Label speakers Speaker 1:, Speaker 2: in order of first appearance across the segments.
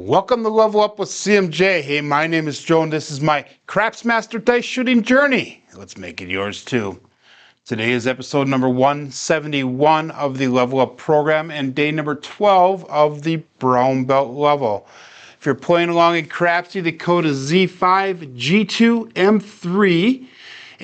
Speaker 1: Welcome to Level Up with CMJ. Hey, my name is Joe and this is my Craps Master Dice Shooting Journey. Let's make it yours too. Today is episode number 171 of the Level Up program and day number 12 of the Brown Belt level. If you're playing along in Crapsee, the code is Z5G2M3.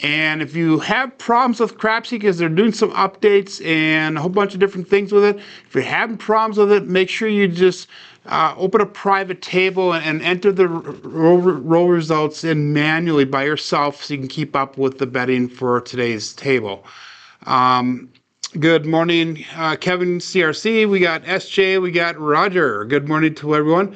Speaker 1: And if you have problems with Crapsee because they're doing some updates and a whole bunch of different things with it, if you're having problems with it, make sure you just open a private table and enter the roll results in manually by yourself so you can keep up with the betting for today's table. Good morning, Kevin CRC. We got SJ. We got Roger. Good morning to everyone.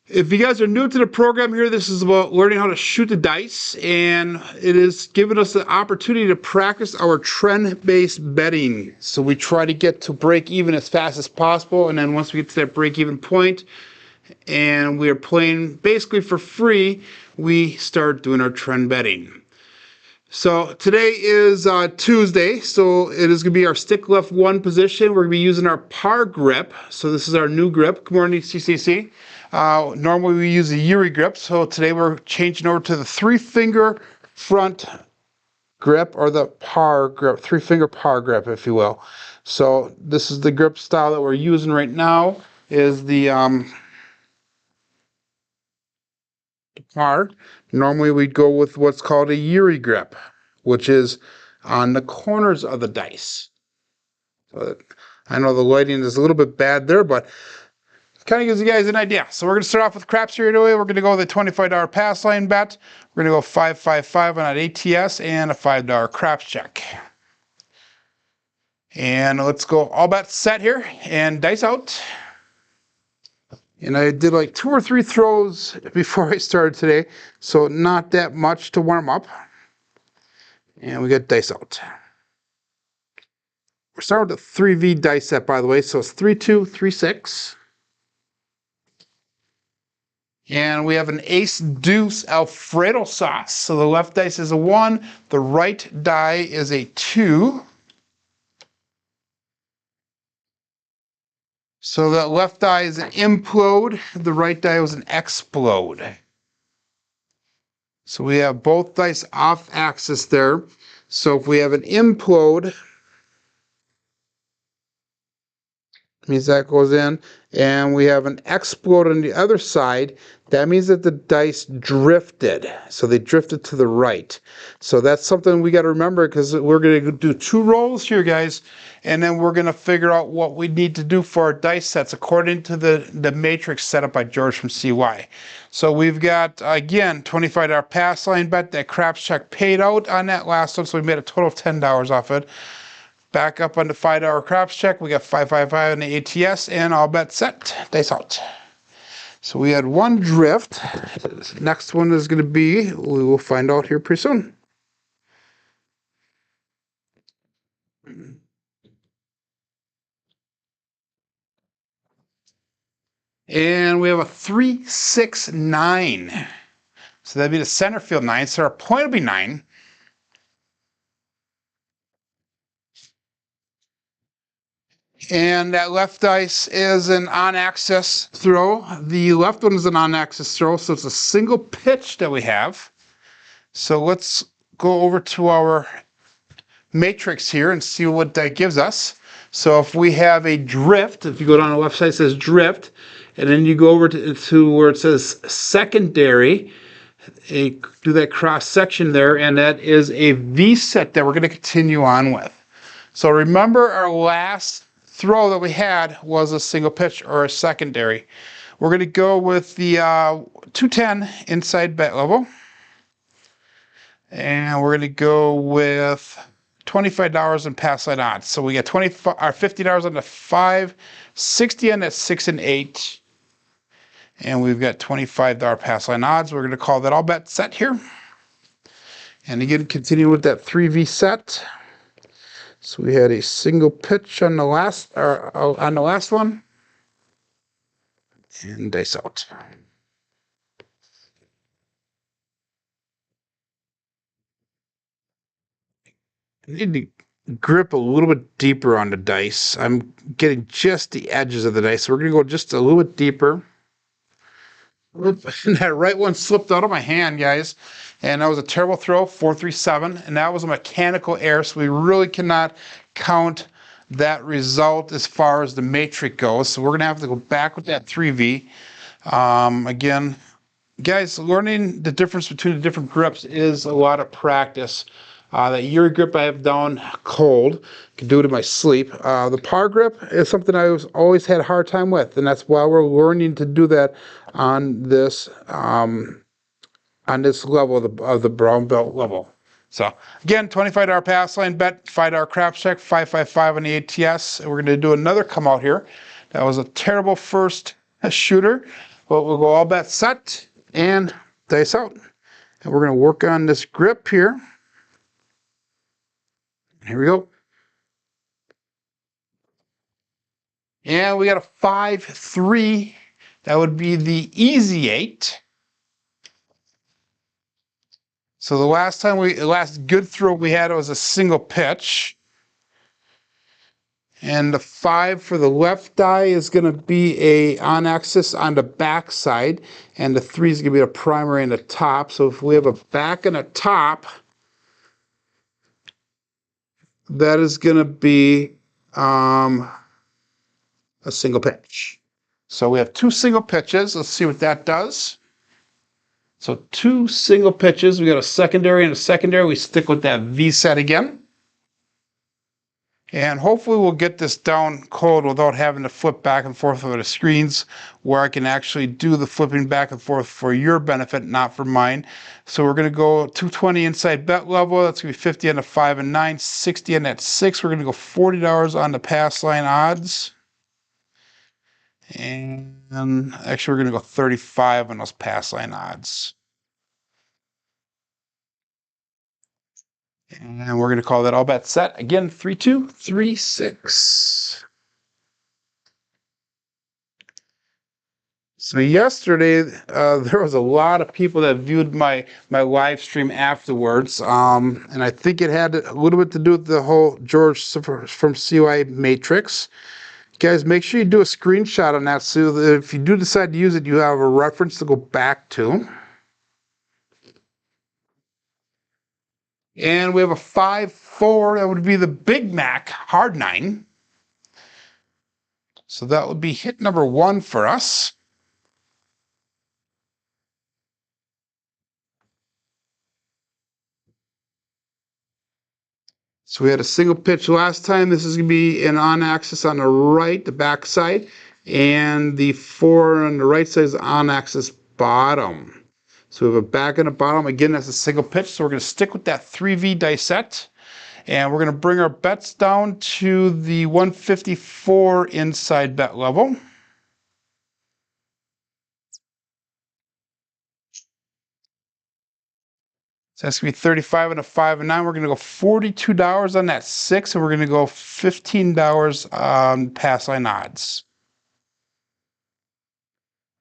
Speaker 1: If you guys are new to the program here, this is about learning how to shoot the dice, and it is giving us the opportunity to practice our trend-based betting. So we try to get to break even as fast as possible, and then once we get to that break-even point, and we are playing basically for free, we start doing our trend betting. So today is Tuesday, so it is going to be our stick left one position. We're going to be using our par grip. So this is our new grip. Good morning, CCC. Normally we use a Yuri grip, so today we're changing over to the 3-finger front grip, or the par grip, 3-finger par grip, if you will. So this is the grip style that we're using right now, is the par. Normally we'd go with what's called a Yuri grip, which is on the corners of the dice. So I know the lighting is a little bit bad there, but kind of gives you guys an idea. So we're going to start off with Crapsee right away. We're going to go with a $25 pass line bet. We're going to go 555 on an ATS and a $5 craps check. And let's go all bets set here and dice out. And I did like 2 or 3 throws before I started today, so not that much to warm up. And we got dice out. We're starting with a 3V dice set, by the way, so it's 3, 2, 3, 6. And we have an ace deuce Alfredo sauce. So the left dice is a 1, the right die is a 2. So that left die is an implode, the right die was an explode. So we have both dice off axis there. So if we have an implode, means that goes in, and we have an explode on the other side, that means that the dice drifted. So they drifted to the right. So that's something we got to remember, because we're going to do 2 rolls here, guys, and then we're going to figure out what we need to do for our dice sets according to the matrix set up by George from CY. So we've got, again, $25 pass line bet. That craps check paid out on that last one, so we made a total of $10 off it. Back up on the $5 craps check, we got 555 on the ATS, and all bets set, dice out. So we had 1 drift. Next one is going to be, we will find out here pretty soon. And we have a 3, 6, 9. So that'd be the center field 9, so our point will be 9. And that left dice is an on-axis throw. The left one is an on-axis throw, so it's a single pitch that we have. So let's go over to our matrix here and see what that gives us. So if we have a drift, if you go down the left side, it says drift, and then you go over to where it says secondary, do that cross section there, and that is a V set that we're going to continue on with. So remember, our last throw that we had was a single pitch or a secondary. We're going to go with the 210 inside bet level, and we're going to go with $25 in pass line odds. So we got $50 on the 5, 60 on that 6 and 8, and we've got $25 pass line odds. We're going to call that all bet set here, and again continue with that 3V set. So we had a single pitch on the last one, and dice out. I need to grip a little bit deeper on the dice. I'm getting just the edges of the dice, so we're going to go just a little bit deeper. And that right one slipped out of my hand, guys. And that was a terrible throw, 437. And that was a mechanical error, so we really cannot count that result as far as the matrix goes. So we're going to have to go back with that 3V. Again, guys, learning the difference between the different grips is a lot of practice. That Yuri grip I have down cold. Can do it in my sleep. The par grip is something I always had a hard time with, and that's why we're learning to do that on this level of the brown belt level. So again, $25 pass line bet, $5 craps check, 555 on the ATS. And we're going to do another come out here. That was a terrible first shooter, but we'll go all bet set and dice out. And we're going to work on this grip here. Here we go. And we got a 5-3. That would be the easy 8. So the last good throw we had was a single pitch. And the 5 for the left die is going to be a on axis on the back side, and the 3 is going to be a primary in the top. So if we have a back and a top, that is going to be a single pitch. So we have 2 single pitches. Let's see what that does. So 2 single pitches. We got a secondary and a secondary. We stick with that V set again. And hopefully we'll get this down cold without having to flip back and forth over the screens, where I can actually do the flipping back and forth for your benefit, not for mine. So we're going to go 220 inside bet level. That's going to be 50 on the 5 and 9, 60 on that 6. We're going to go $40 on the pass line odds. And actually we're going to go 35 on those pass line odds. And we're going to call that all bet set. Again, 3236. So yesterday, there was a lot of people that viewed my live stream afterwards. And I think it had a little bit to do with the whole George from CY Matrix. Guys, make sure you do a screenshot on that so that if you do decide to use it, you have a reference to go back to. And we have a 5-4. That would be the Big Mac hard 9. So that would be hit number 1 for us. So we had a single pitch last time. This is going to be an on axis on the right, the back side. And the 4 on the right side is on axis bottom. So we have a back and a bottom. Again, that's a single pitch. So we're going to stick with that 3V dice set. And we're going to bring our bets down to the 154 inside bet level. So that's going to be 35 on a 5 and 9. We're going to go $42 on that 6. And we're going to go $15 on pass line odds.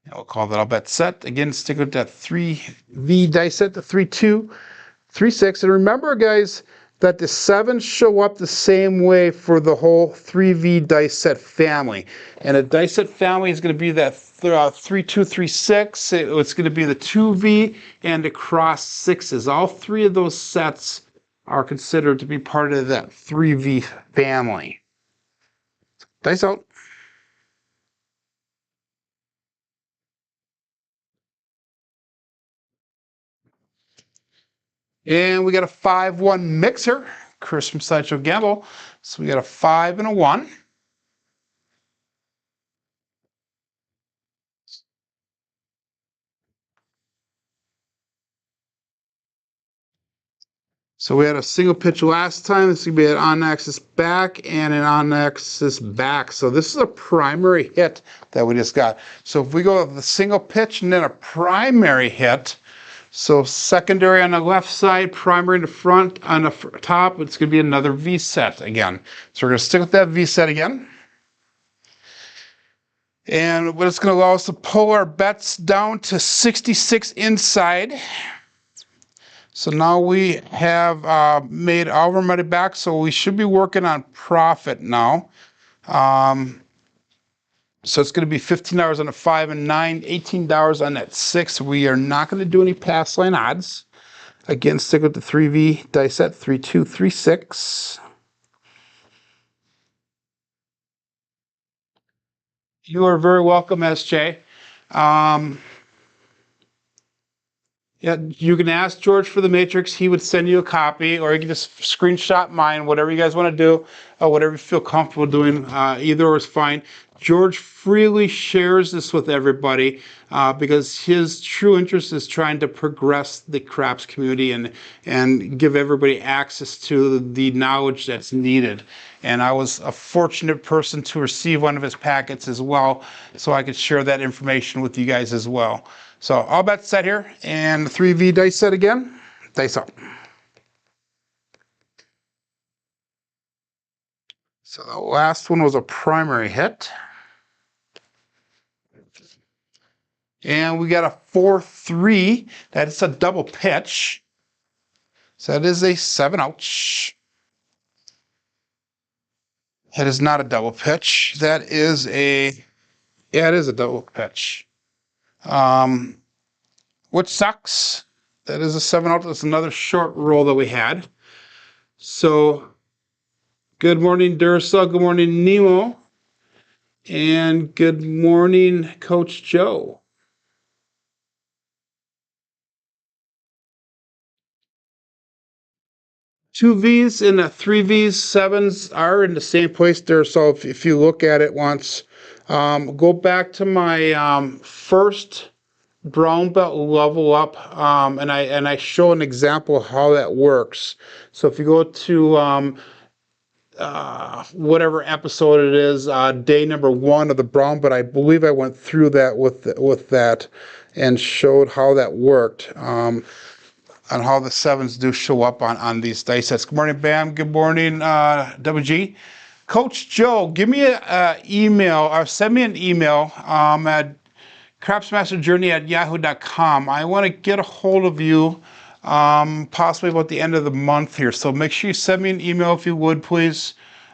Speaker 1: And we'll call that all bet set. Again, stick with that 3V dice set, the 3-2-3-6. And remember, guys, that the 7s show up the same way for the whole 3V dice set family. And a dice set family is going to be that 3-2-3-6. It's going to be the 2V and the cross 6s. All 3 of those sets are considered to be part of that 3V family. Dice out. And we got a 5-1 mixer, Chris from Sideshow Gamble. So we got a 5 and a 1. So we had a single pitch last time. This is going to be an on-axis back and an on-axis back. So this is a primary hit that we just got. So if we go with the single pitch and then a primary hit, so secondary on the left side, primary in the front, on the top, it's going to be another V set again. So we're going to stick with that V set again. And what it's going to allow us to pull our bets down to 66 inside. So now we have made all of our money back, so we should be working on profit now. So it's going to be $15 on a 5 and 9, $18 on that 6. We are not going to do any pass line odds. Again, stick with the 3V dice set, 3, 2, 3, 6. You are very welcome, SJ. Yeah, you can ask George for the Matrix. He would send you a copy, or you can just screenshot mine, whatever you guys want to do, whatever you feel comfortable doing. Either or is fine. George freely shares this with everybody because his true interest is trying to progress the craps community and give everybody access to the knowledge that's needed. And I was a fortunate person to receive one of his packets as well, so I could share that information with you guys as well. So all bets set here, and the 3V dice set again, dice up. So the last one was a primary hit. And we got a 4-3. That is a double pitch. So that is a 7-ouch. That is not a double pitch. That is a, yeah, it is a double pitch. Which sucks. That is a 7-out. That's another short roll that we had. So, good morning, Dursa. Good morning, Nemo. And good morning, Coach Joe. Two V's and a 3V's, 7s are in the same place there. So if you look at it once, go back to my first brown belt level up, and I show an example of how that works. So if you go to whatever episode it is, day number 1 of the brown belt, I believe I went through that with that and showed how that worked. On how the 7s do show up on these dice sets. Good morning, Bam. Good morning, WG. Coach Joe, give me an email, or send me an email at crapsmasterjourney@yahoo.com. I want to get a hold of you possibly about the end of the month here. So make sure you send me an email if you would, please.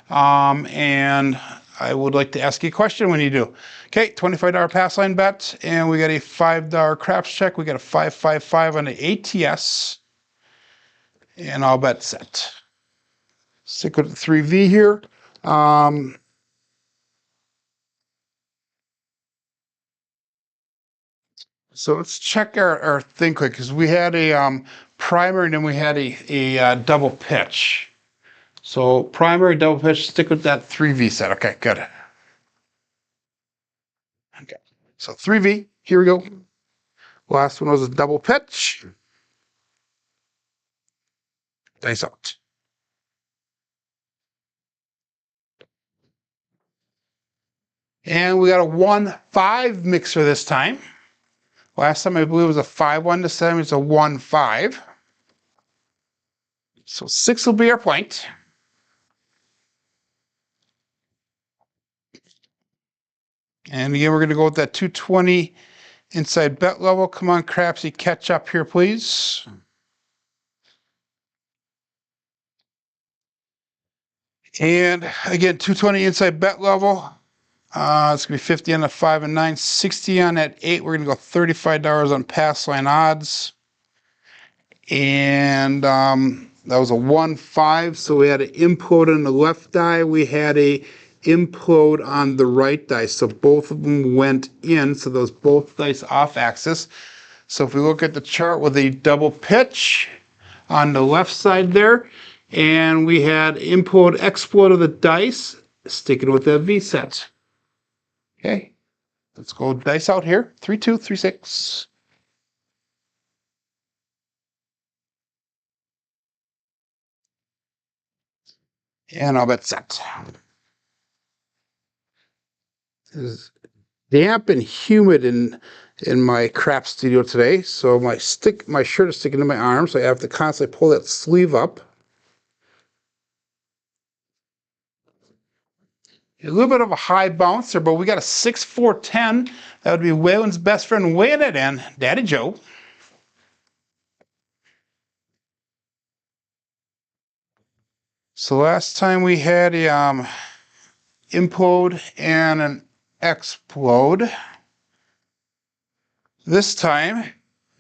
Speaker 1: And I would like to ask you a question when you do. Okay, $25 pass line bet, and we got a $5 craps check. We got a 555 on the ATS, and all bet set. Stick with the 3V here. So let's check our thing quick, because we had a primary and then we had a double pitch. So primary, double pitch, stick with that 3V set. Okay, good. Okay, so 3V, here we go. Last one was a double pitch. Dice out. And we got a 1-5 mixer this time. Last time I believe it was a 5-1 to 7. It's a 1-5. So 6 will be our point. And again, we're going to go with that 220 inside bet level. Come on, Crapsee, catch up here, please. And again, 220 inside bet level. It's going to be 50 on the 5 and 9, 60 on that 8. We're going to go $35 on pass line odds. And that was a 1-5. So we had an implode on the left die. We had a implode on the right die. So both of them went in. So those both dice off axis. So if we look at the chart with a double pitch on the left side there, and we had implode explode of the dice, sticking with that V set. Okay, let's go dice out here. 3, 2, 3, 6. And I'll bet set. It's damp and humid in my crap studio today, so my shirt is sticking to my arm, so I have to constantly pull that sleeve up. A little bit of a high bouncer, but we got a 6-4-10. That would be Waylon's best friend weighing it in, Daddy Joe. So last time we had a implode and an explode. This time,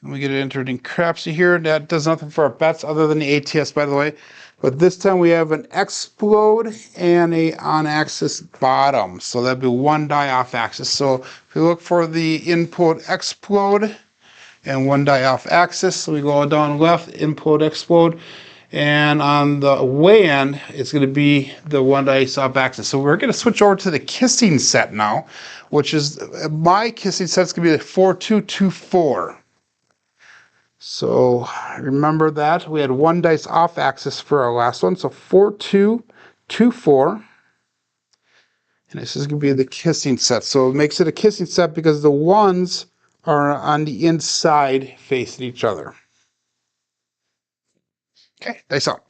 Speaker 1: we get it entered in Crapsee here. That does nothing for our bets other than the ATS, by the way. But this time we have an explode and a on-axis bottom. So that'd be one die off axis. So if we look for the input explode and one die off axis, so we go down left, input explode. And on the way end, it's going to be the one dice off axis. So we're going to switch over to the kissing set now, which is my kissing set's going to be the 4-2-2-4. So remember that we had one dice off axis for our last one. So 4-2-2-4. And this is going to be the kissing set. So it makes it a kissing set because the ones are on the inside facing each other. Okay, dice out.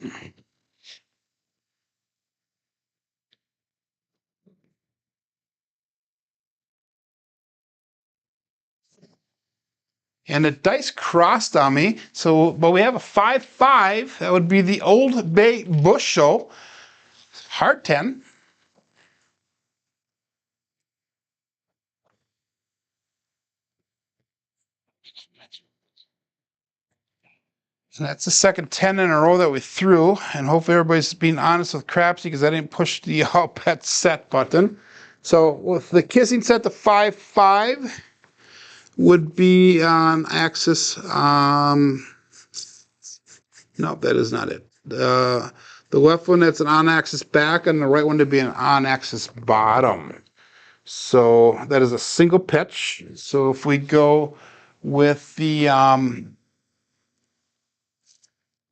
Speaker 1: And the dice crossed on me, so, but we have a 5-5. That would be the Old Bay Bush Show. Heart 10. And that's the second 10 in a row that we threw. And hopefully everybody's being honest with Crapsee because I didn't push the all bet set button. So with the kissing set, the 5-5 would be on axis. No, that is not it. The left one, that's an on-axis back, and the right one to be an on-axis bottom. So that is a single pitch. So if we go with the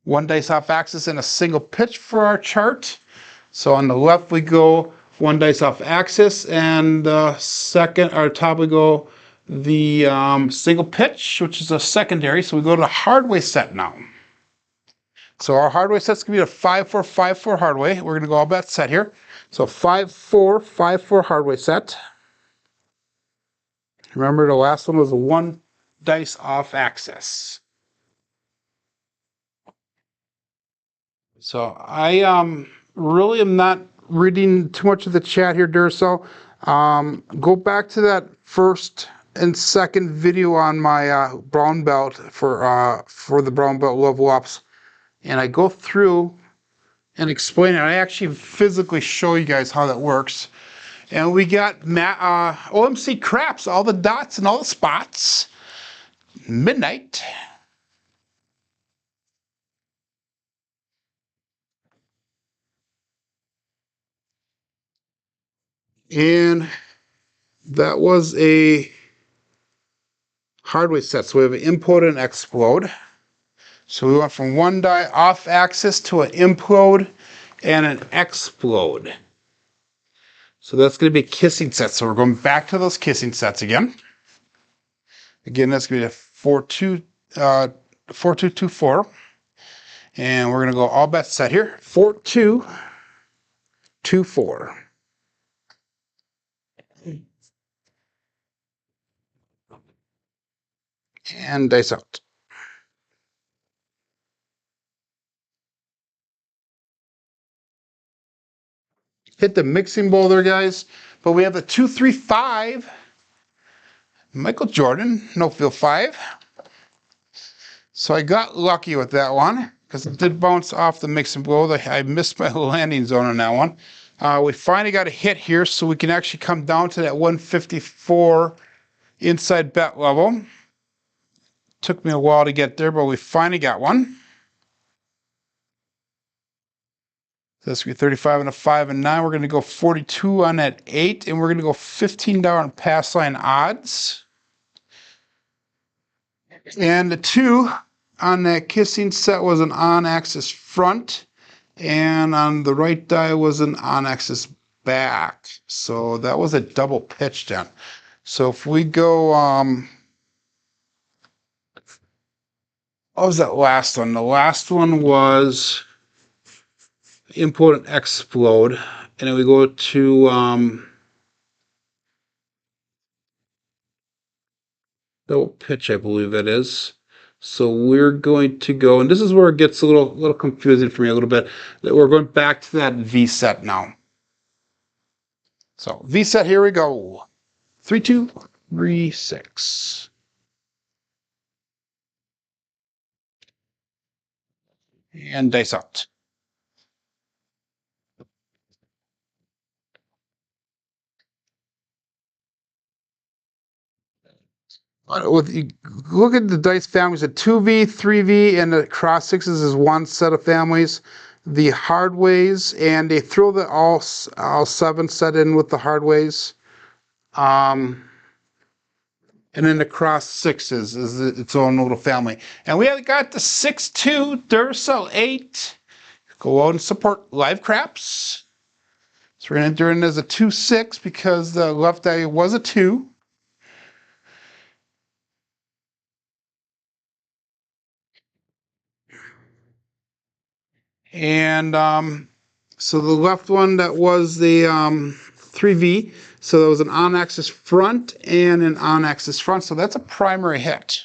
Speaker 1: one dice off axis and a single pitch for our chart. So on the left we go one dice off axis, and the second, or top we go the single pitch, which is a secondary. So we go to the hardway set now. So our hardway set's gonna be a 5-4-5-4 hardway. We're gonna go all bet set here. So 5-4-5-4 hardway set. Remember the last one was a one dice off axis. So I really am not reading too much of the chat here, Duracell. Go back to that first and second video on my brown belt for the brown belt level ups, and I go through and explain it. I actually physically show you guys how that works. And we got OMC Craps, all the dots and all the spots. Midnight. And that was a hardware set. So we have an implode and explode. So we went from one die off axis to an implode and an explode. So that's going to be a kissing set. So we're going back to those kissing sets again. Again, that's going to be a 4-2-2-4. And we're going to go all bet set here. 4-2-2-4. And dice out. Hit the mixing bowl there, guys. But we have the 2-3-5. Michael Jordan, no field 5. So I got lucky with that one because it did bounce off the mixing bowl. I missed my landing zone on that one. We finally got a hit here, so we can actually come down to that 154 inside bet level. Took me a while to get there, but we finally got one. So that's going to be 35 and a 5 and 9. We're going to go 42 on that 8, and we're going to go $15 on pass line odds. And the 2 on that kissing set was an on-axis front, and on the right die was an on-axis back. So that was a double pitch then. So if we go, what was that last one? The last one was import and explode, and then we go to double pitch, I believe that is. So we're going to go, and this is where it gets a little confusing for me a little bit. We're going back to that V set now. So V set, here we go. 3, 2, 3, 6. And dice out. Look at the dice families. A 2V, 3V, and the cross sixes is one set of families. The hard ways, and they throw the all 7 set in with the hard ways. And then the cross sixes is its own little family. And we have got the 6-2 Duracell 8. Go out and support live craps. So we're going to enter in as a 2-6 because the left eye was a 2. And so the left one, that was the 3V. So there was an on-axis front and an on-axis front. So that's a primary hit.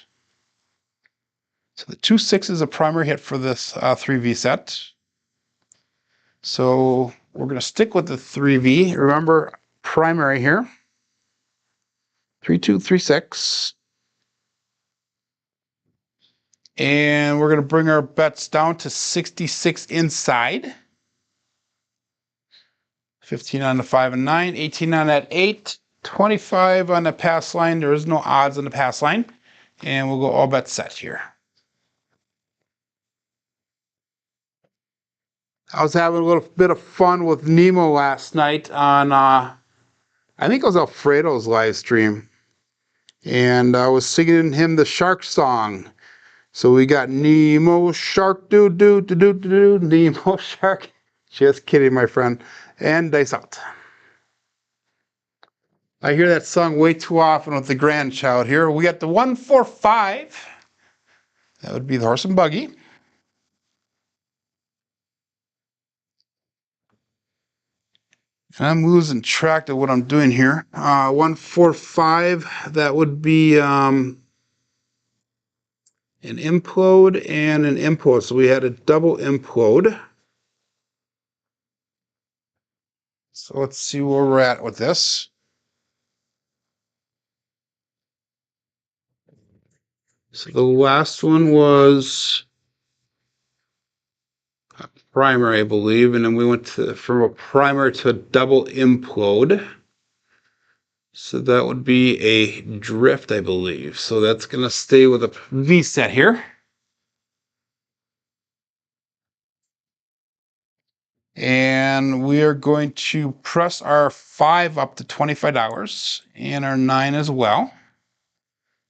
Speaker 1: So the 2-6 is a primary hit for this 3V set. So we're going to stick with the 3V. Remember, primary here. 3, 2, 3, 6. And we're going to bring our bets down to 66 inside. 15 on the 5 and 9, 18 on that 8, 25 on the pass line. There is no odds on the pass line. And we'll go all bets set here. I was having a little bit of fun with Nemo last night on, I think it was Alfredo's live stream. And I was singing him the shark song. So we got Nemo shark, do do do do do, Nemo shark. Just kidding, my friend. And dice out. I hear that song way too often with the grandchild here. We got the 1, 4, 5. That would be the horse and buggy. And I'm losing track of what I'm doing here. 1, 4, 5. That would be an implode and an implode. So we had a double implode. So let's see where we're at with this. So the last one was a primary, I believe, and then we went from a primary to a double implode. So that would be a drift, I believe. So that's going to stay with a V set here. And we are going to press our 5 up to $25 and our 9 as well.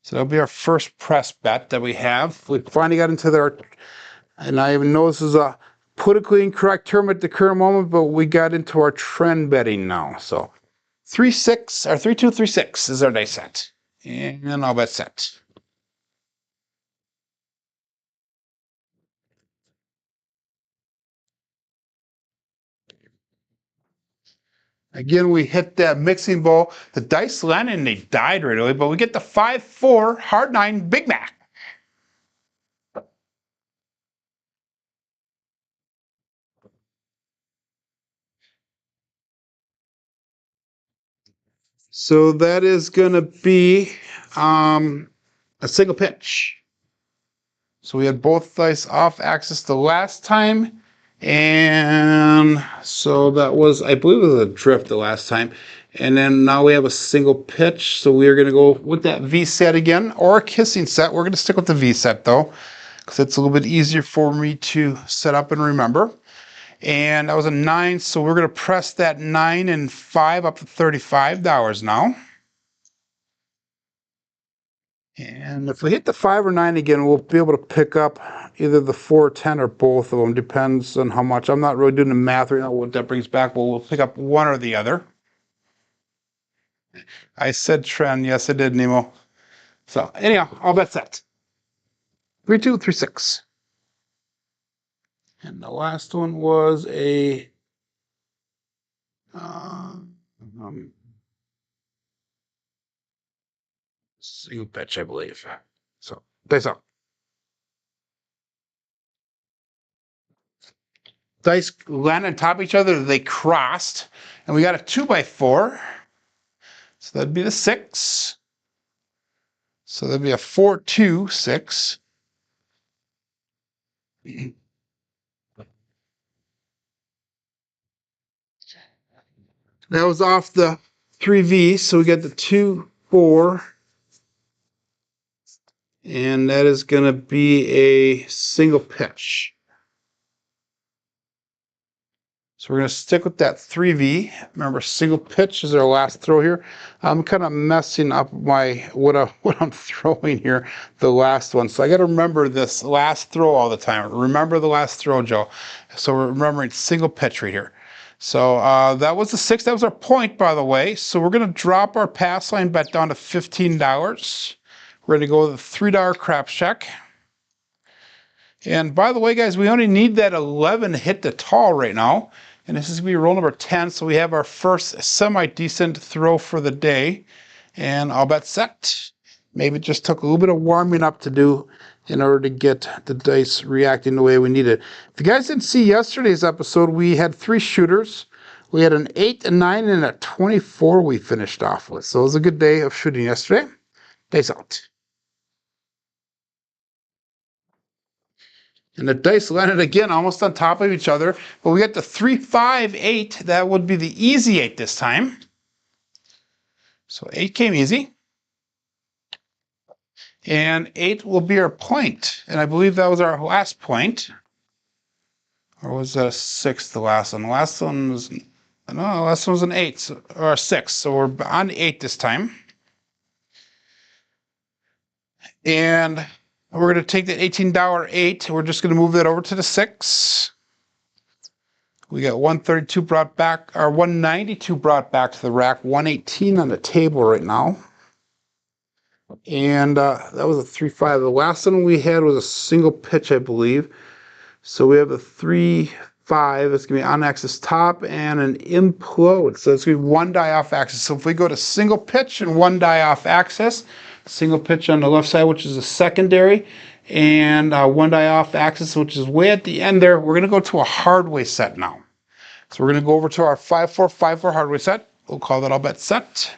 Speaker 1: So that'll be our first press bet that we have. We finally got into there, and I even know this is a politically incorrect term at the current moment, but we got into our trend betting now. So 3, 6, or 3, 2, 3, 6 is our dice set. And all bet set. Again, we hit that mixing bowl. The dice landed and they died right away, but we get the 5, 4, hard 9, Big Mac. So that is going to be a single pitch. So we had both dice off axis the last time. And so that was, I believe it was a drift the last time. And then now we have a single pitch. So we are going to go with that V set again, or a kissing set. We're going to stick with the V set though, because it's a little bit easier for me to set up and remember. And that was a 9. So we're going to press that 9 and 5 up to $35 now. And if we hit the 5 or 9 again, we'll be able to pick up either the 4 or 10 or both of them. Depends on how much. I'm not really doing the math right now what that brings back, but we'll pick up one or the other. I said trend. Yes, I did, Nemo. So anyhow, all bet set. 3, 2, 3, 6. And the last one was a single pitch, I believe. So dice up. Dice landed on top of each other. They crossed, and we got a 2 by 4. So that'd be the 6. So that'd be a 4, 2, 6. That was off the 3V, so we got the 2, 4, and that is going to be a single pitch. So we're going to stick with that 3V. Remember, single pitch is our last throw here. I'm kind of messing up my what I'm throwing here, the last one. So I got to remember this last throw all the time. Remember the last throw, Joe. So we're remembering single pitch right here. So that was the 6. That was our point, by the way. So we're going to drop our pass line bet down to $15. We're going to go with a $3 craps check. And by the way, guys, we only need that 11 to hit the tall right now. And this is going to be roll number 10. So we have our first semi-decent throw for the day. And I'll bet set. Maybe it just took a little bit of warming up to do in order to get the dice reacting the way we needed. If you guys didn't see yesterday's episode, we had 3 shooters. We had an 8, a 9, and a 24 we finished off with. So it was a good day of shooting yesterday. Dice out. And the dice landed again almost on top of each other. But we got the 3, 5, 8. That would be the easy 8 this time. So 8 came easy. And 8 will be our point. And I believe that was our last point. Or was that a 6, the last one? The last one was, no, the last one was an 8 or a 6. So we're on 8 this time. And we're going to take that $18 8. We're just going to move that over to the 6. We got 132 brought back, or 192 brought back to the rack, 118 on the table right now. And that was a 3, 5. The last one we had was a single pitch, I believe. So we have a 3, 5. It's going to be on axis top and an implode. So it's going to be 1 die off axis. So if we go to single pitch and 1 die off axis, single pitch on the left side, which is a secondary, and 1 die off axis, which is way at the end there, we're going to go to a hardway set now. So we're going to go over to our 5, 4, 5, 4 hardway set. We'll call that all bet set.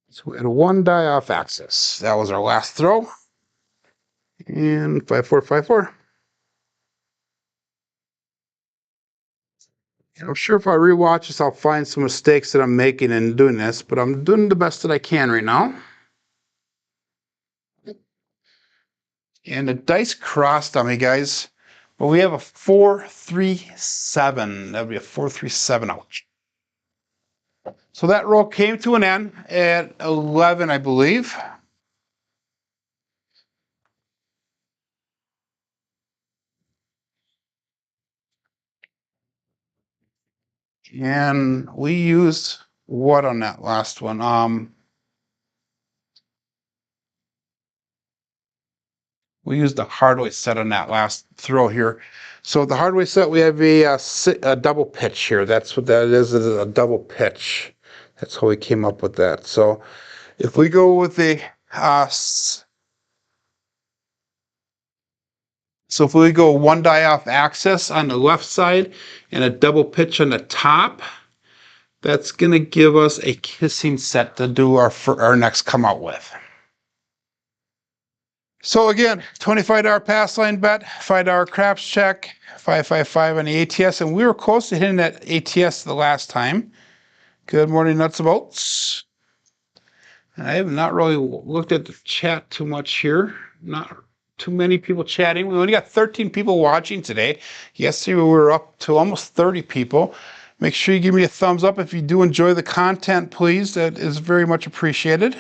Speaker 1: So we had a 1 die off axis. That was our last throw. And 5, 4, 5, 4. And I'm sure if I rewatch this, I'll find some mistakes that I'm making in doing this, but I'm doing the best that I can right now. And the dice crossed on me, guys. But we have a 4, 3, 7. That would be a 4, 3, 7 out. So that roll came to an end at 11, I believe. And we used what on that last one? We used the hardway set on that last throw here. So the hardway set, we have a double pitch here. That's what that is a double pitch. That's how we came up with that. So if we go with the so if we go 1 die off axis on the left side and a double pitch on the top, that's going to give us a kissing set to do our next come out with. So again, $25 pass line bet, $5 craps check, 555 on the ATS, and we were close to hitting that ATS the last time. Good morning, nuts and bolts. I have not really looked at the chat too much here. Not too many people chatting. We only got 13 people watching today. Yesterday we were up to almost 30 people. Make sure you give me a thumbs up if you do enjoy the content, please. That is very much appreciated.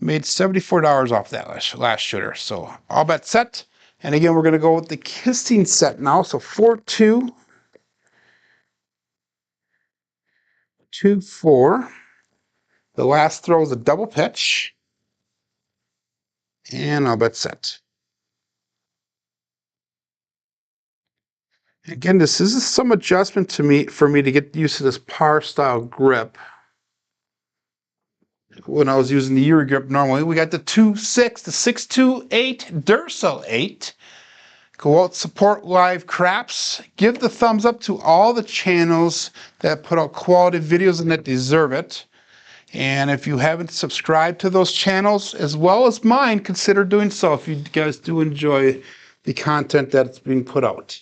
Speaker 1: Made $74 off that last shooter. So all bet set. And again, we're going to go with the kissing set now. So 4, 2, 2, 4. The last throw is a double pitch. And I'll bet set. Again, this is some adjustment for me to get used to this par style grip. When I was using the Euro grip normally, we got the 2, 6, the 6, 2, 8, Duracell 8. Go out, support live craps. Give the thumbs up to all the channels that put out quality videos and that deserve it. And if you haven't subscribed to those channels as well as mine, consider doing so if you guys do enjoy the content that's being put out.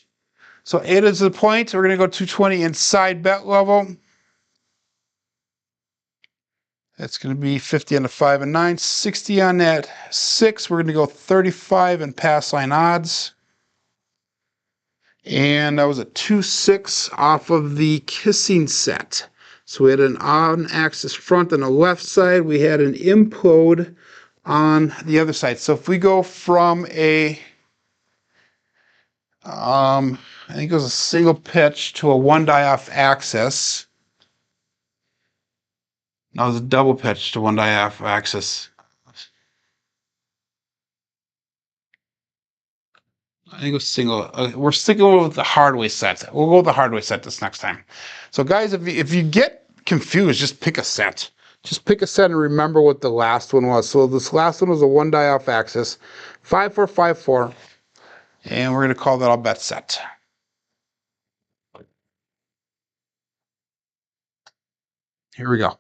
Speaker 1: So 8 is the point. We're going to go 220 inside bet level. That's going to be 50 on the 5 and 9, 60 on that 6. We're going to go 35 in pass line odds. And that was a 2-6 off of the kissing set. So we had an on-axis front on the left side. We had an implode on the other side. So if we go from a, I think it was a single pitch to a one die off axis. No, it was a double pitch to one die off axis. I think it was single. We're sticking with the hardway set. We'll go with the hardway set this next time. So guys, if you get confused, just pick a set. Just pick a set and remember what the last one was. So this last one was a one die off axis, 5-4-5-4, and we're going to call that all bet set. Here we go.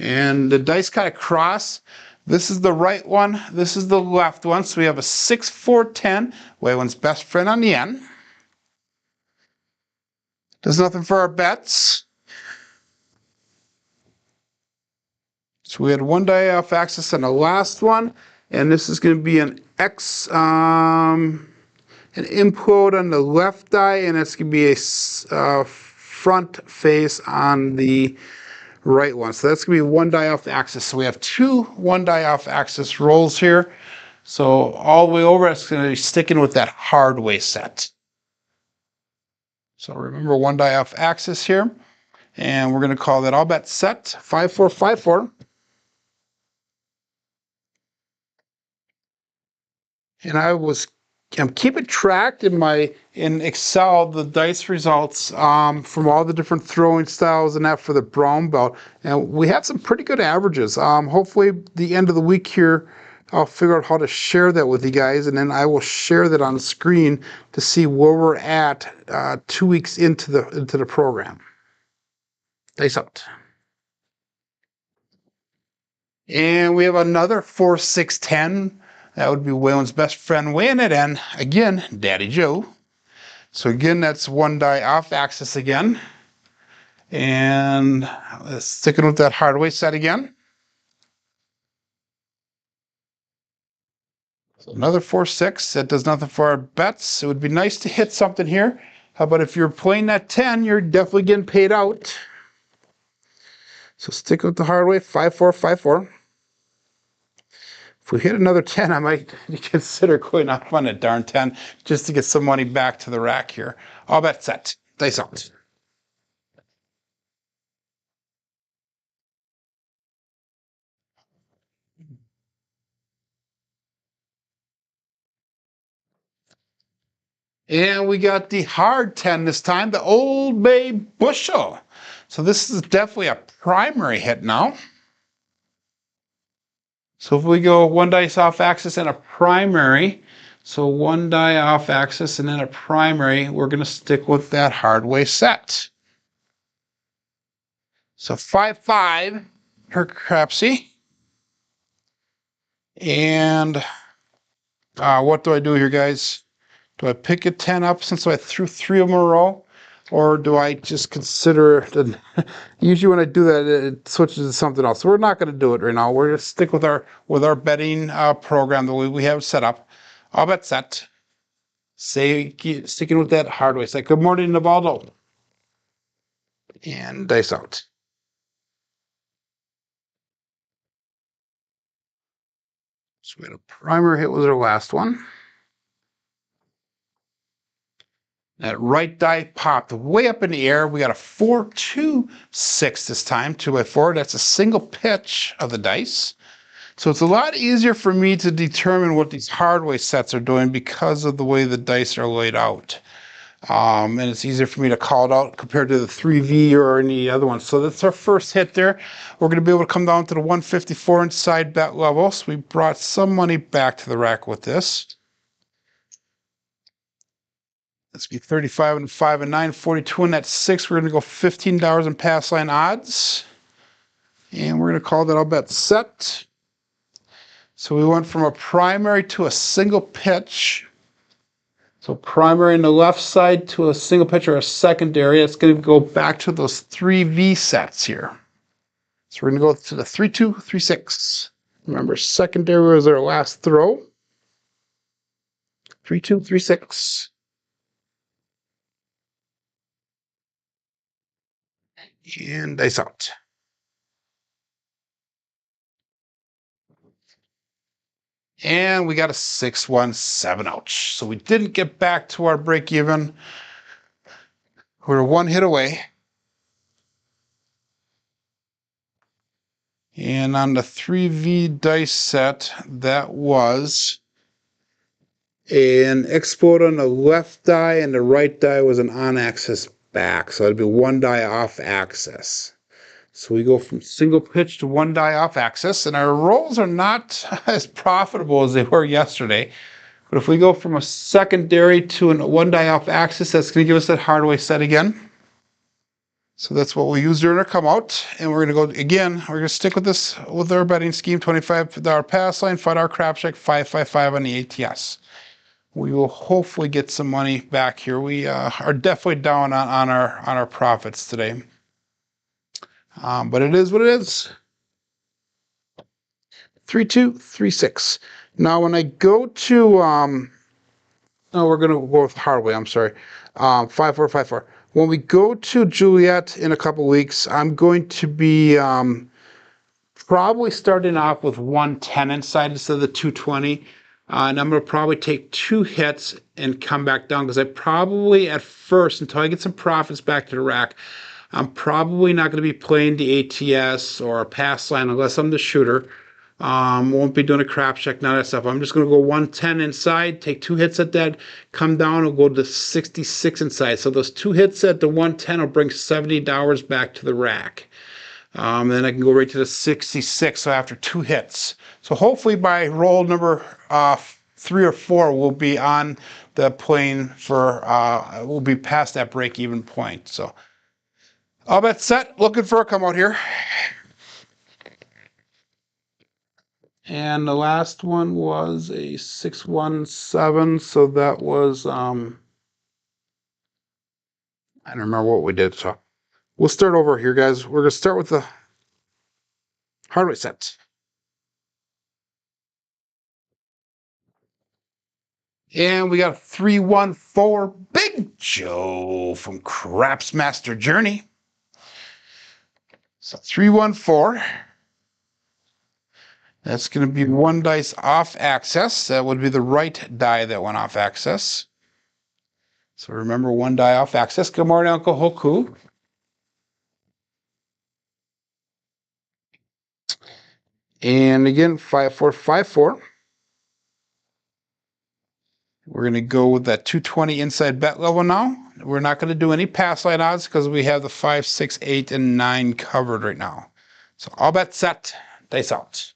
Speaker 1: And the dice kind of cross. This is the right one. This is the left one. So we have a 6-4-10. Way one's best friend on the end. Does nothing for our bets. So we had one die off axis on the last one. And this is going to be an an implode on the left die. And it's going to be a front face on the right one. So that's going to be one die off the axis. So we have 2 one die off axis rolls here. So all the way over, it's going to be sticking with that hard way set. So remember one die off axis here. And we're going to call that all bet set, 5-4-5-4. And I'm keeping track in Excel the dice results from all the different throwing styles and that for the brown belt, and we have some pretty good averages. Hopefully the end of the week here I'll figure out how to share that with you guys, and then I will share that on the screen to see where we're at 2 weeks into the program. Dice out. And we have another 4-6-10. That would be Waylon's best friend weighing it in. Again, Daddy Joe. So again, that's one die off axis again. And sticking with that hardway set again. So another 4-6. That does nothing for our bets. It would be nice to hit something here. How about if you're playing that 10, you're definitely getting paid out. So stick with the hardway, 5-4-5-4. If we hit another 10, I might consider going off on a darn 10 just to get some money back to the rack here. All bet set. Dice out. And we got the hard 10 this time, the Old Bay Bushel. So this is definitely a primary hit now. So if we go one dice off axis and a primary, so one die off axis and then a primary, we're going to stick with that hardway set. So 5-5 for Crapsee. And what do I do here, guys? Do I pick a 10 up since I threw 3 of them in a row? Or do I just consider it? Usually when I do that, it switches to something else. So we're not going to do it right now. We're going to stick with our betting program the way we have it set up. All bet set. Sticking with that hardway set. Good morning, Navaldo. And dice out. So we had a primer hit was our last one. That right die popped way up in the air. We got a 4-2-6 this time, 2x4. That's a single pitch of the dice. So it's a lot easier for me to determine what these hardway sets are doing because of the way the dice are laid out. And it's easier for me to call it out compared to the 3V or any other one. So that's our first hit there. We're going to be able to come down to the 154 inside bet level. So we brought some money back to the rack with this. Let's be 35 and 5 and 9, 42 and that's 6. We're going to go $15 in pass line odds. And we're going to call that all bet set. So we went from a primary to a single pitch. So primary on the left side to a single pitch or a secondary. It's going to go back to those 3V sets here. So we're going to go to the 3-2, 3-6. Remember, secondary was our last throw. 3-2, 3-6. And dice out. And we got a 6-1-7, ouch. So we didn't get back to our break even. We're one hit away. And on the 3V dice set, that was an explode on the left die and the right die was an on-axis back. So it'd be one die off axis. So we go from single pitch to one die off axis, and our rolls are not as profitable as they were yesterday. But if we go from a secondary to a one die off axis, that's going to give us that hardway set again. So that's what we use during our come out. And we're going to go again, we're going to stick with this with our betting scheme, $25 pass line, $5 crap check, 555 on the ATS. We will hopefully get some money back here. We are definitely down on our profits today. But it is what it is. 3-2, 3-6. Now when I go to no, we're gonna go with hardway, I'm sorry. 5-4, 5-4. When we go to Juliet in a couple weeks, I'm going to be probably starting off with 110 inside instead of the 220. And I'm going to probably take 2 hits and come back down because I probably at first, until I get some profits back to the rack, I'm probably not going to be playing the ATS or a pass line unless I'm the shooter. Won't be doing a crap check, none of that stuff. I'm just going to go 110 inside, take 2 hits at that, come down and go to 66 inside. So those 2 hits at the 110 will bring $70 back to the rack. Then I can go right to the 66, so after 2 hits. So hopefully by roll number 3 or 4, we'll be on the plane for, we'll be past that break-even point. So all bet set, looking for a come out here. And the last one was a 6-1-7, so that was, I don't remember what we did, so we'll start over here, guys. We're going to start with the hardware set. And we got 314 Big Joe from Craps Master Journey. So 314. That's going to be 1 dice off axis. That would be the right die that went off axis. So remember, 1 die off axis. Good morning, Uncle Hoku. And again, 5-4-5-4. We're going to go with that 220 inside bet level now. We're not going to do any pass line odds because we have the 5, 6, 8, and 9 covered right now. So all bet set, dice out.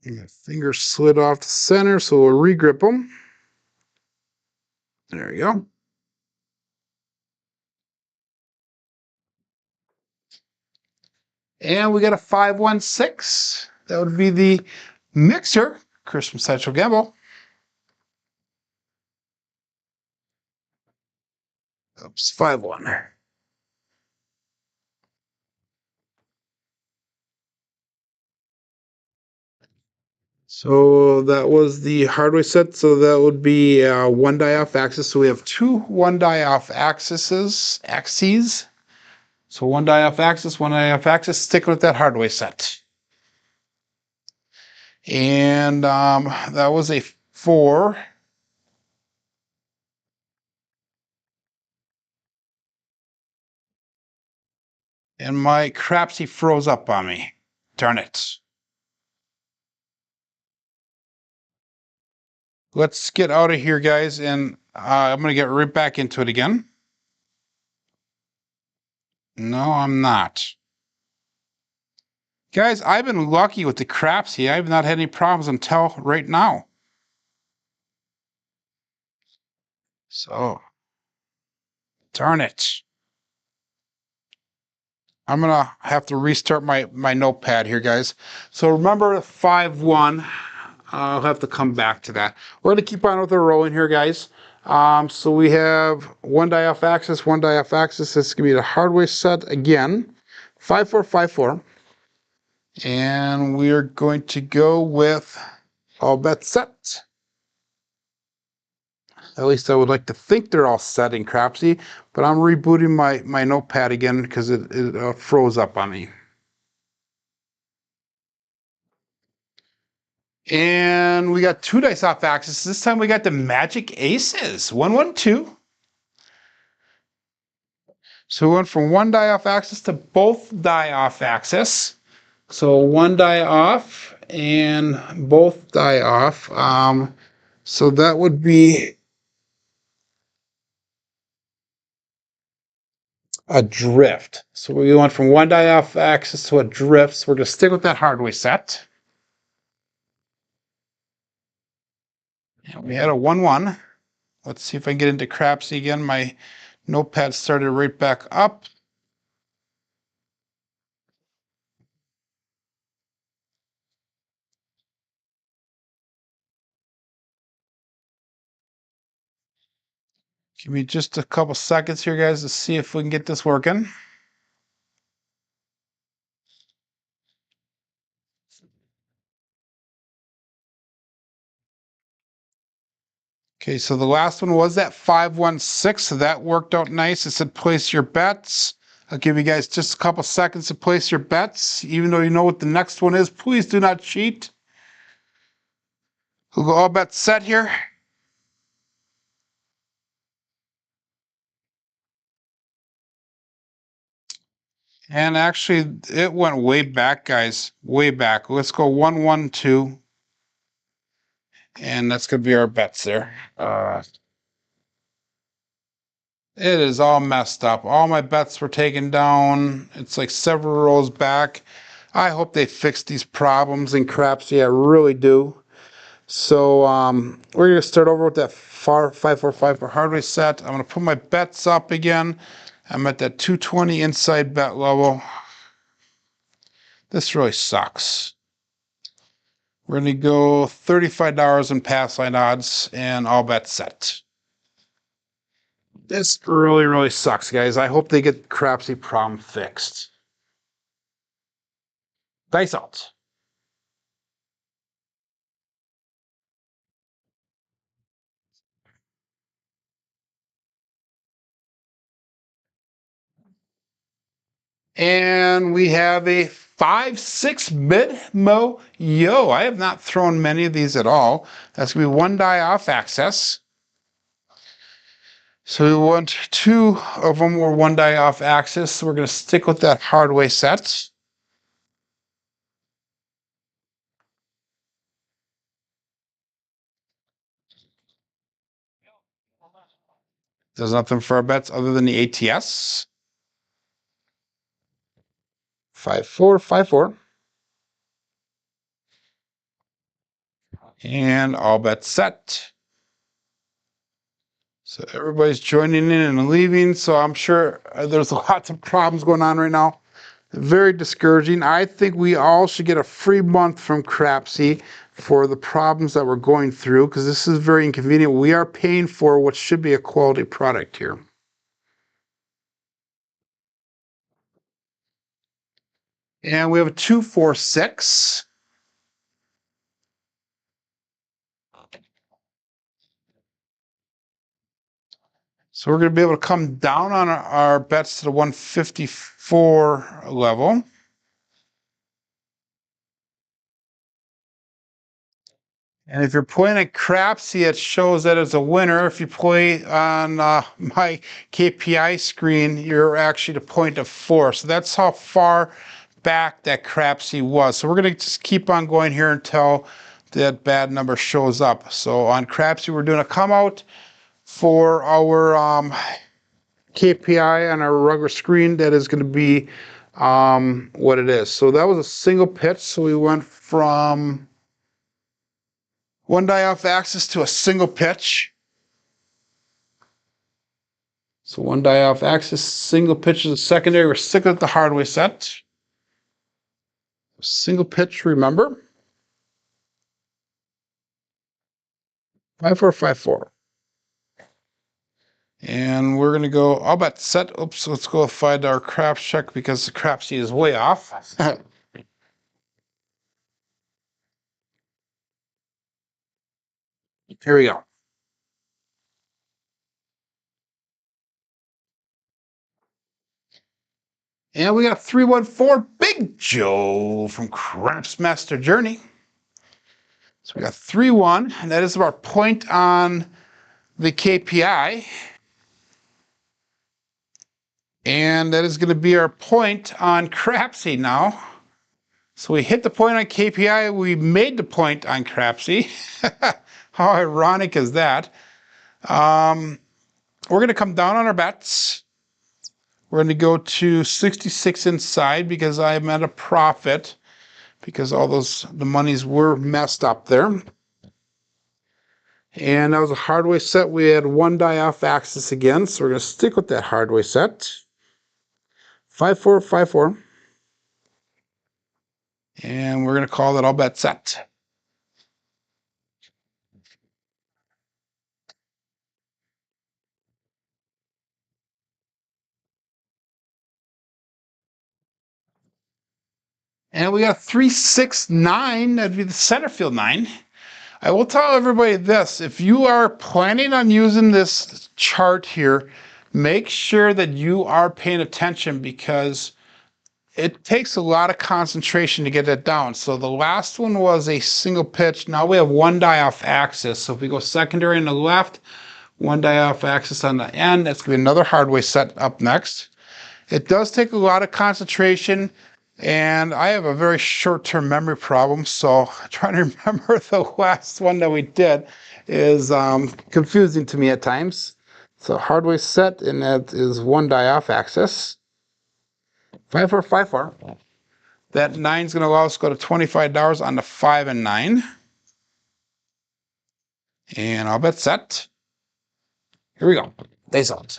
Speaker 1: And finger slid off the center, so we'll regrip them. There we go. And we got a 5-1-6. That would be the mixer, Christmas Central Gamble. Oops, 5-1. So that was the hardware set. So that would be 1 die off axis. So we have 2 1 die off axes. So 1 die off axis, 1 die off axis. Stick with that hardware set. And that was a 4. And my Crapsee froze up on me. Darn it. Let's get out of here, guys, and I'm going to get right back into it again. No, I'm not. Guys, I've been lucky with the Crapsee. I've not had any problems until right now. So, darn it. I'm going to have to restart my notepad here, guys. So remember 5-1. I'll have to come back to that. We're going to keep on with the rolling here, guys. So we have one die off axis, one die off axis. This is going to be the hardware set again. 5-4-5-4. And we are going to go with all bets set. At least I would like to think they're all set in Crapsee, but I'm rebooting my notepad again because it froze up on me. And we got 2 dice off axis. This time we got the magic aces. 1-1-2. So we went from 1 die off axis to both die off axis. So 1 die off and both die off. So that would be a drift. So we went from 1 die off axis to a drift. So we're going to stick with that hardware set. And we had a 1-1. Let's see if I can get into Crapsee again. My notepad started right back up. Give me just a couple seconds here, guys, to see if we can get this working. Okay, so the last one was that 5-1-6, so that worked out nice. It said place your bets. I'll give you guys just a couple seconds to place your bets. Even though you know what the next one is, please do not cheat. We'll go all bets set here. And actually, it went way back, guys. Way back. Let's go 1-1-2. And that's going to be our bets there. It is all messed up. All my bets were taken down. It's like several rows back. I hope they fix these problems in Crapsee. I really do. So we're going to start over with that 5-4-5 for hardware set. I'm going to put my bets up again. I'm at that 220 inside bet level. This really sucks. We're going to go $35 in pass line odds and all bets set. This really, really sucks, guys. I hope they get the Crapsee problem fixed. Dice out. And we have a 5-6 mid-mo yo. I have not thrown many of these at all. That's going to be 1 die off axis. So we want 2 of them were 1 die off axis. So we're going to stick with that hardware set. There's nothing for our bets other than the ATS. 5-4-5-4. And all bets set. So everybody's joining in and leaving. So I'm sure there's lots of problems going on right now. Very discouraging. I think we all should get a free month from Crapsee for the problems that we're going through, because this is very inconvenient. We are paying for what should be a quality product here. And we have a 2-4-6. So we're going to be able to come down on our bets to the 154 level. And if you're playing at Crapsee, it shows that it's a winner. If you play on my KPI screen, you're actually to point of 4. So that's how far back that Crapsee was. So we're going to just keep on going here until that bad number shows up. So on Crapsee, we're doing a come out for our KPI on our regular screen. That is going to be what it is. So that was a single pitch. So we went from one die off axis to a single pitch. So one die off axis, single pitch is a secondary. We're sticking with the hardware set. Single pitch, remember. 5454. And we're going to go, I'll bet set. Oops, let's go find our craps check because the Crapsee is way off. Here we go. And we got 314 Big Joe from Craps Master Journey. So we got 3-1, and that is our point on the KPI. And that is going to be our point on Crapsee now. So we hit the point on KPI, we made the point on Crapsee. How ironic is that? We're going to come down on our bets. We're going to go to 66 inside because I'm at a profit because all the monies were messed up there. And that was a hardware set. We had one die off axis again, so we're going to stick with that hardware set. 5454. And we're going to call that all bet set. And we got 369, that'd be the center field 9. I will tell everybody this, if you are planning on using this chart here, make sure that you are paying attention because it takes a lot of concentration to get it down. So the last one was a single pitch. Now we have one die off axis. So if we go secondary on the left, one die off axis on the end, that's going to be another hardware set up next. It does take a lot of concentration. And I have a very short-term memory problem, so trying to remember the last one that we did is confusing to me at times. So hardware set, and that is one die off axis. 5454. That 9 is going to allow us to go to $25 on the 5 and 9. And I'll bet set. Here we go. Days out.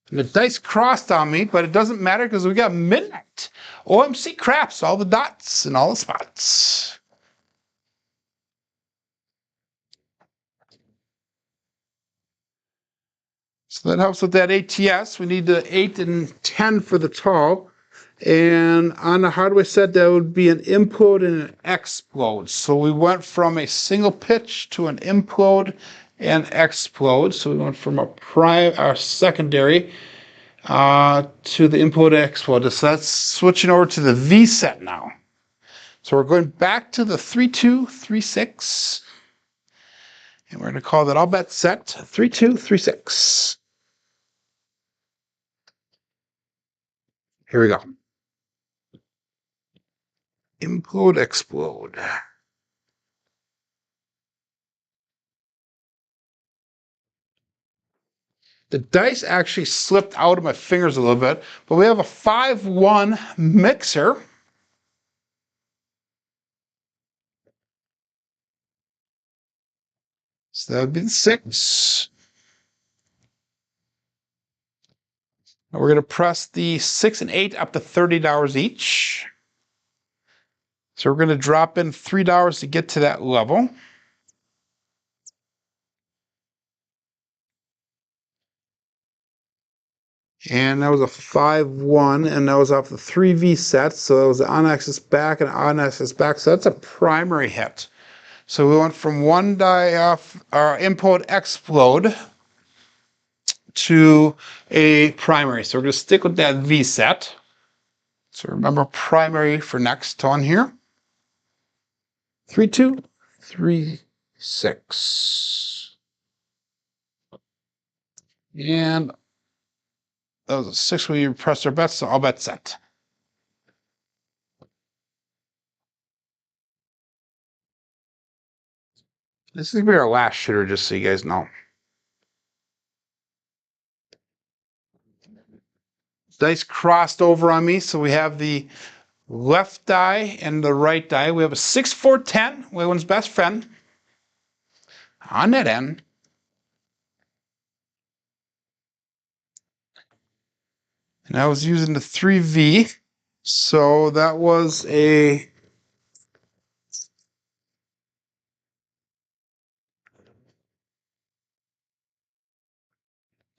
Speaker 1: And the dice crossed on me, but it doesn't matter because we got midnight. OMC craps, all the dots and all the spots. So that helps with that ATS. We need the 8 and 10 for the tall. And on the hardware set, that would be an implode and an explode. So we went from a single pitch to an implode and explode. So we went from our secondary to the implode and explode. So that's switching over to the V set now. So we're going back to the 3236. And we're going to call that all bet set 3236. Here we go. Implode, explode. The dice actually slipped out of my fingers a little bit, but we have a 5-1 mixer. So that would be the 6. And we're going to press the 6 and 8 up to $30 each. So we're going to drop in $3 to get to that level. And that was a 5-1, and that was off the 3V set. So that was the on-axis back and on-axis back. So that's a primary hit. So we went from one die off our implode explode to a primary. So we're going to stick with that V set. So remember primary for next on here. 3236. 6. And that was a 6 when you pressed our bets, so I'll bet set. This is going to be our last shooter, just so you guys know. Dice crossed over on me, so we have the left die and the right die. We have a 6, 4, 10, Waylon's best friend, on that end. And I was using the 3V, so that was a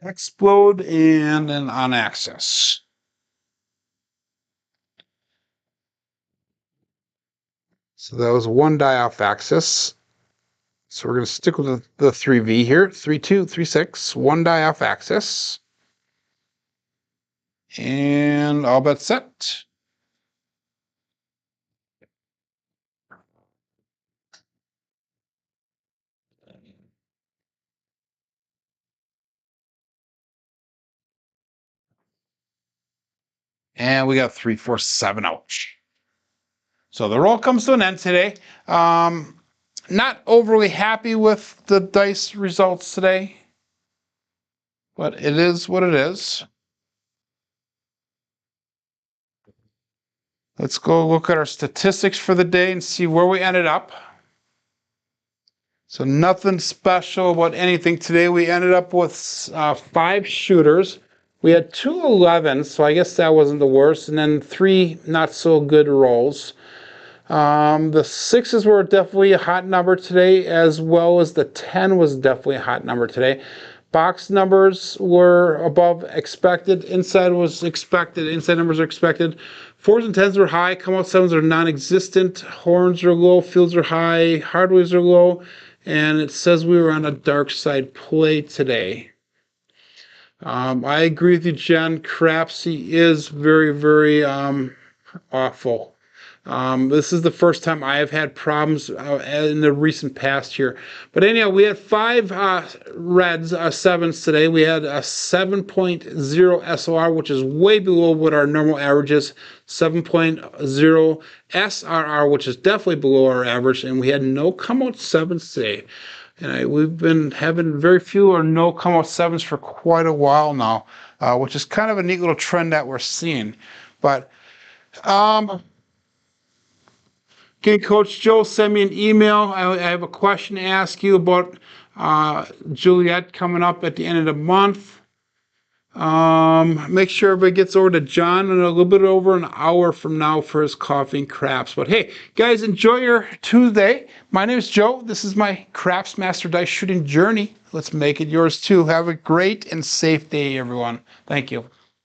Speaker 1: explode and an on axis. So that was 1 die off axis. So we're going to stick with the 3V here. 3, 2, 3, 6, 1 die off axis. And all bet set. And we got 3, 4, 7, ouch. So the roll comes to an end today. Not overly happy with the dice results today, but it is what it is. Let's go look at our statistics for the day and see where we ended up. So nothing special about anything today. We ended up with 5 shooters. We had 2 11s, so I guess that wasn't the worst, and then 3 not so good rolls. The 6s were definitely a hot number today, as well as the 10 was definitely a hot number today. Box numbers were above expected. Inside was expected. Inside numbers are expected. 4s and 10s are high. Come out 7s are non-existent. Horns are low. Fields are high. Hardways are low. And it says we were on a dark side play today. I agree with you, Jen. Crapsee is very, very awful. This is the first time I have had problems in the recent past here. But anyhow, we had 5 reds, 7s today. We had a 7.0 SOR, which is way below what our normal average is. 7.0 SRR, which is definitely below our average. And we had no come-out 7s today. And we've been having very few or no come-out 7s for quite a while now, which is kind of a neat little trend that we're seeing. But okay, Coach Joe, send me an email. I have a question to ask you about Juliet coming up at the end of the month. Make sure everybody gets over to John in a little bit over an hour from now for his coffee and craps. But hey, guys, enjoy your Tuesday. My name is Joe. This is my Craps Master Dice Shooting journey. Let's make it yours too. Have a great and safe day, everyone. Thank you.